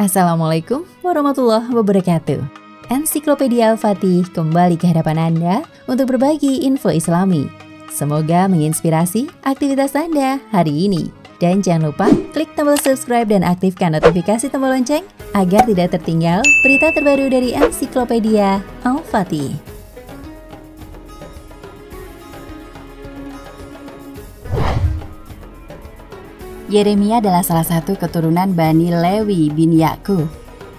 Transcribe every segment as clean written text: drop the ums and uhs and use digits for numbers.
Assalamualaikum warahmatullahi wabarakatuh. Ensiklopedia Al-Fatih kembali ke hadapan Anda untuk berbagi info Islami. Semoga menginspirasi aktivitas Anda hari ini. Dan jangan lupa klik tombol subscribe dan aktifkan notifikasi tombol lonceng agar tidak tertinggal berita terbaru dari Ensiklopedia Al-Fatih. Yeremia adalah salah satu keturunan Bani Lewi bin Yakub.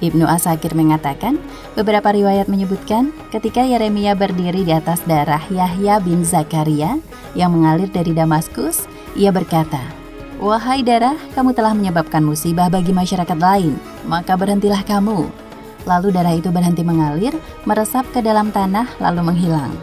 Ibnu Asakir mengatakan, beberapa riwayat menyebutkan ketika Yeremia berdiri di atas darah Yahya bin Zakaria yang mengalir dari Damaskus, ia berkata, "Wahai darah, kamu telah menyebabkan musibah bagi masyarakat lain, maka berhentilah kamu." Lalu darah itu berhenti mengalir, meresap ke dalam tanah lalu menghilang.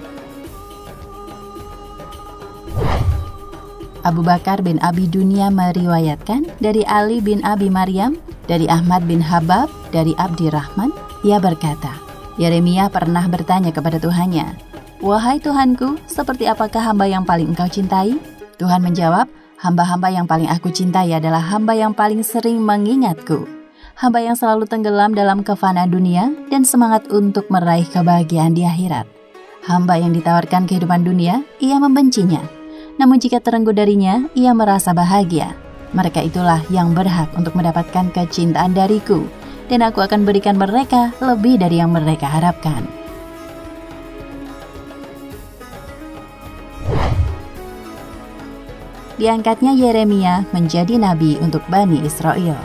Abu Bakar bin Abi Dunya meriwayatkan dari Ali bin Abi Maryam, dari Ahmad bin Habab, dari Abdirrahman, ia berkata, Yeremia pernah bertanya kepada Tuhannya, "Wahai Tuhanku, seperti apakah hamba yang paling engkau cintai?" Tuhan menjawab, "Hamba-hamba yang paling aku cintai adalah hamba yang paling sering mengingatku, hamba yang selalu tenggelam dalam kefanaan dunia dan semangat untuk meraih kebahagiaan di akhirat. Hamba yang ditawarkan kehidupan dunia, ia membencinya. Namun jika terenggut darinya, ia merasa bahagia. Mereka itulah yang berhak untuk mendapatkan kecintaan dariku, dan aku akan berikan mereka lebih dari yang mereka harapkan." Diangkatnya Yeremia menjadi nabi untuk Bani Israel.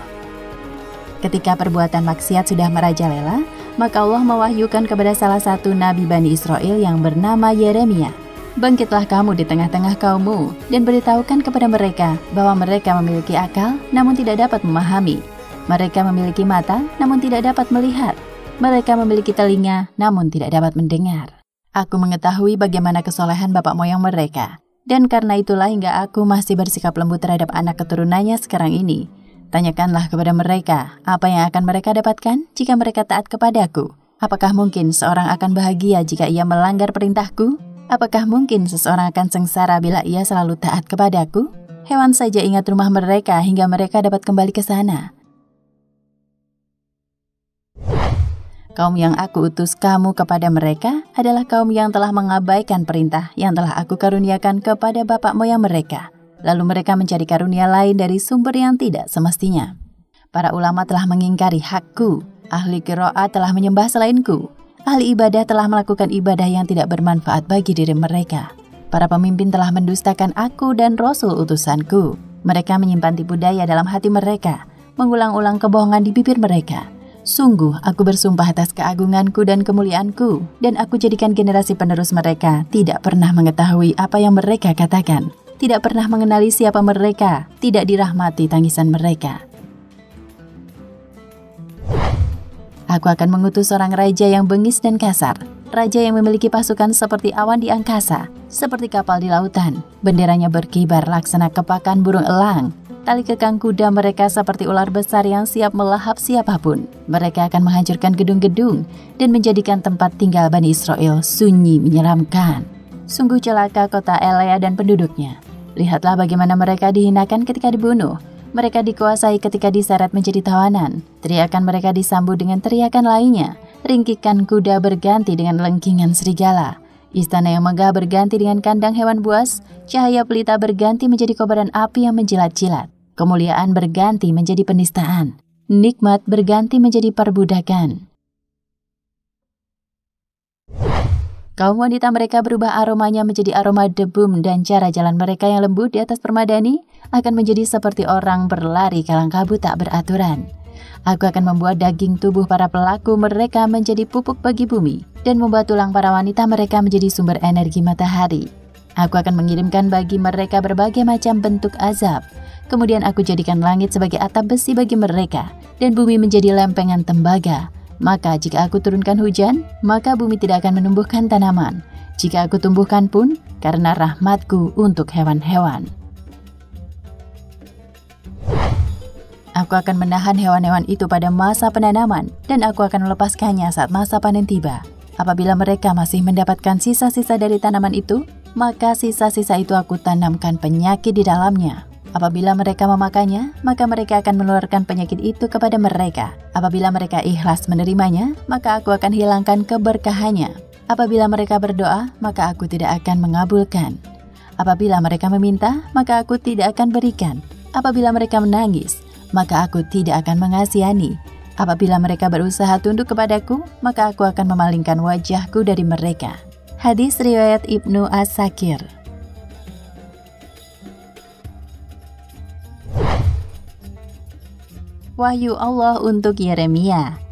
Ketika perbuatan maksiat sudah merajalela, maka Allah mewahyukan kepada salah satu nabi Bani Israel yang bernama Yeremia, "Bangkitlah kamu di tengah-tengah kaummu dan beritahukan kepada mereka bahwa mereka memiliki akal namun tidak dapat memahami. Mereka memiliki mata namun tidak dapat melihat. Mereka memiliki telinga namun tidak dapat mendengar. Aku mengetahui bagaimana kesolehan bapak moyang mereka. Dan karena itulah hingga aku masih bersikap lembut terhadap anak keturunannya sekarang ini. Tanyakanlah kepada mereka apa yang akan mereka dapatkan jika mereka taat kepadaku. Apakah mungkin seorang akan bahagia jika ia melanggar perintahku? Apakah mungkin seseorang akan sengsara bila ia selalu taat kepadaku? Hewan saja ingat rumah mereka hingga mereka dapat kembali ke sana. Kaum yang aku utus kamu kepada mereka adalah kaum yang telah mengabaikan perintah yang telah aku karuniakan kepada bapak moyang mereka. Lalu mereka mencari karunia lain dari sumber yang tidak semestinya. Para ulama telah mengingkari hakku. Ahli qiraat telah menyembah selainku. Ahli ibadah telah melakukan ibadah yang tidak bermanfaat bagi diri mereka. Para pemimpin telah mendustakan aku dan Rasul utusanku. Mereka menyimpan tipu daya dalam hati mereka, mengulang-ulang kebohongan di bibir mereka. Sungguh, aku bersumpah atas keagunganku dan kemuliaanku, dan aku jadikan generasi penerus mereka tidak pernah mengetahui apa yang mereka katakan, tidak pernah mengenali siapa mereka, tidak dirahmati tangisan mereka. Aku akan mengutus seorang raja yang bengis dan kasar, raja yang memiliki pasukan seperti awan di angkasa, seperti kapal di lautan, benderanya berkibar laksana kepakan burung elang, tali kekang kuda mereka seperti ular besar yang siap melahap siapapun. Mereka akan menghancurkan gedung-gedung dan menjadikan tempat tinggal Bani Israel sunyi menyeramkan. Sungguh celaka kota Elea dan penduduknya. Lihatlah bagaimana mereka dihinakan ketika dibunuh. Mereka dikuasai ketika diseret menjadi tawanan. Teriakan mereka disambut dengan teriakan lainnya. Ringkikan kuda berganti dengan lengkingan serigala. Istana yang megah berganti dengan kandang hewan buas. Cahaya pelita berganti menjadi kobaran api yang menjilat-jilat. Kemuliaan berganti menjadi penistaan. Nikmat berganti menjadi perbudakan. Kaum wanita mereka berubah aromanya menjadi aroma debum, dan cara jalan mereka yang lembut di atas permadani akan menjadi seperti orang berlari kalang kabut tak beraturan. Aku akan membuat daging tubuh para pelaku mereka menjadi pupuk bagi bumi, dan membuat tulang para wanita mereka menjadi sumber energi matahari. Aku akan mengirimkan bagi mereka berbagai macam bentuk azab. Kemudian aku jadikan langit sebagai atap besi bagi mereka, dan bumi menjadi lempengan tembaga. Maka jika aku turunkan hujan, maka bumi tidak akan menumbuhkan tanaman. Jika aku tumbuhkan pun, karena rahmatku untuk hewan-hewan. Aku akan menahan hewan-hewan itu pada masa penanaman, dan aku akan melepaskannya saat masa panen tiba. Apabila mereka masih mendapatkan sisa-sisa dari tanaman itu, maka sisa-sisa itu aku tanamkan penyakit di dalamnya. Apabila mereka memakannya, maka mereka akan menularkan penyakit itu kepada mereka. Apabila mereka ikhlas menerimanya, maka aku akan hilangkan keberkahannya. Apabila mereka berdoa, maka aku tidak akan mengabulkan. Apabila mereka meminta, maka aku tidak akan berikan. Apabila mereka menangis, maka aku tidak akan mengasihani. Apabila mereka berusaha tunduk kepadaku, maka aku akan memalingkan wajahku dari mereka. Hadis riwayat Ibnu As-Sakir. Wahyu Allah untuk Yeremia.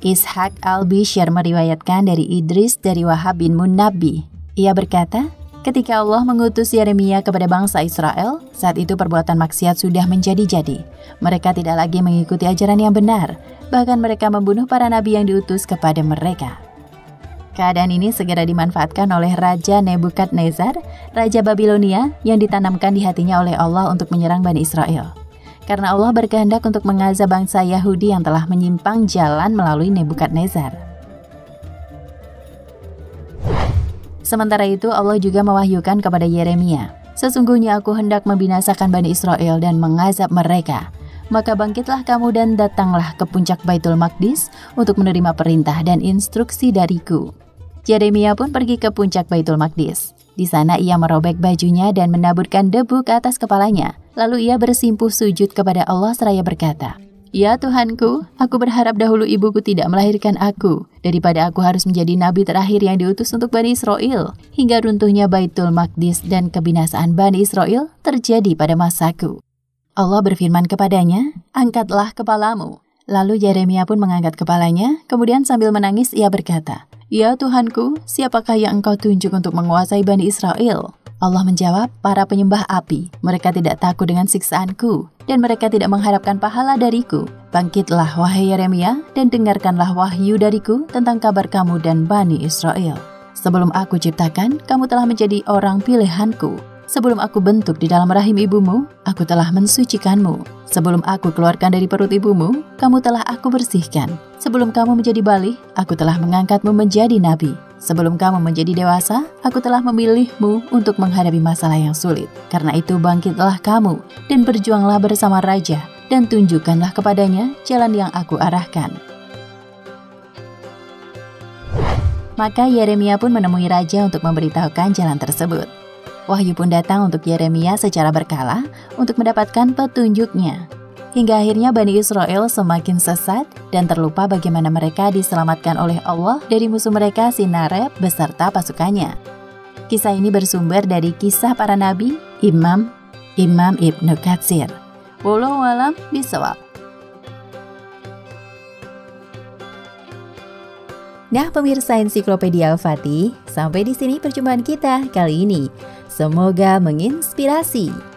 Ishaq al-Bishr meriwayatkan dari Idris dari Wahab bin Munabbih. Ia berkata, ketika Allah mengutus Yeremia kepada bangsa Israel, saat itu perbuatan maksiat sudah menjadi-jadi. Mereka tidak lagi mengikuti ajaran yang benar, bahkan mereka membunuh para nabi yang diutus kepada mereka. Keadaan ini segera dimanfaatkan oleh Raja Nebukadnezar, Raja Babilonia, yang ditanamkan di hatinya oleh Allah untuk menyerang Bani Israel. Karena Allah berkehendak untuk mengazab bangsa Yahudi yang telah menyimpang jalan melalui Nebukadnezar. Sementara itu Allah juga mewahyukan kepada Yeremia, sesungguhnya aku hendak membinasakan Bani Israel dan mengazab mereka. Maka bangkitlah kamu dan datanglah ke puncak Baitul Maqdis untuk menerima perintah dan instruksi dariku. Yeremia pun pergi ke puncak Baitul Maqdis. Di sana ia merobek bajunya dan menaburkan debu ke atas kepalanya. Lalu ia bersimpuh sujud kepada Allah seraya berkata, "Ya Tuhanku, aku berharap dahulu ibuku tidak melahirkan aku, daripada aku harus menjadi nabi terakhir yang diutus untuk Bani Israel, hingga runtuhnya Baitul Maqdis dan kebinasaan Bani Israel terjadi pada masaku." Allah berfirman kepadanya, "Angkatlah kepalamu." Lalu Yeremia pun mengangkat kepalanya, kemudian sambil menangis ia berkata, "Ya Tuhanku, siapakah yang engkau tunjuk untuk menguasai Bani Israel?" Allah menjawab, "Para penyembah api. Mereka tidak takut dengan siksaanku, dan mereka tidak mengharapkan pahala dariku. Bangkitlah, wahai Yeremia, dan dengarkanlah wahyu dariku tentang kabar kamu dan Bani Israel. Sebelum aku ciptakan, kamu telah menjadi orang pilihanku. Sebelum aku bentuk di dalam rahim ibumu, aku telah mensucikanmu. Sebelum aku keluarkan dari perut ibumu, kamu telah aku bersihkan. Sebelum kamu menjadi balik, aku telah mengangkatmu menjadi nabi. Sebelum kamu menjadi dewasa, aku telah memilihmu untuk menghadapi masalah yang sulit. Karena itu bangkitlah kamu dan berjuanglah bersama raja, dan tunjukkanlah kepadanya jalan yang aku arahkan." Maka Yeremia pun menemui raja untuk memberitahukan jalan tersebut. Wahyu pun datang untuk Yeremia secara berkala untuk mendapatkan petunjuknya. Hingga akhirnya Bani Israel semakin sesat dan terlupa bagaimana mereka diselamatkan oleh Allah dari musuh mereka Sinareb beserta pasukannya. Kisah ini bersumber dari Kisah Para Nabi Imam Ibnu Katsir. Wallahu a'lam bishawab. Nah pemirsa Ensiklopedia Al-Fatih, sampai di sini perjumpaan kita kali ini. Semoga menginspirasi.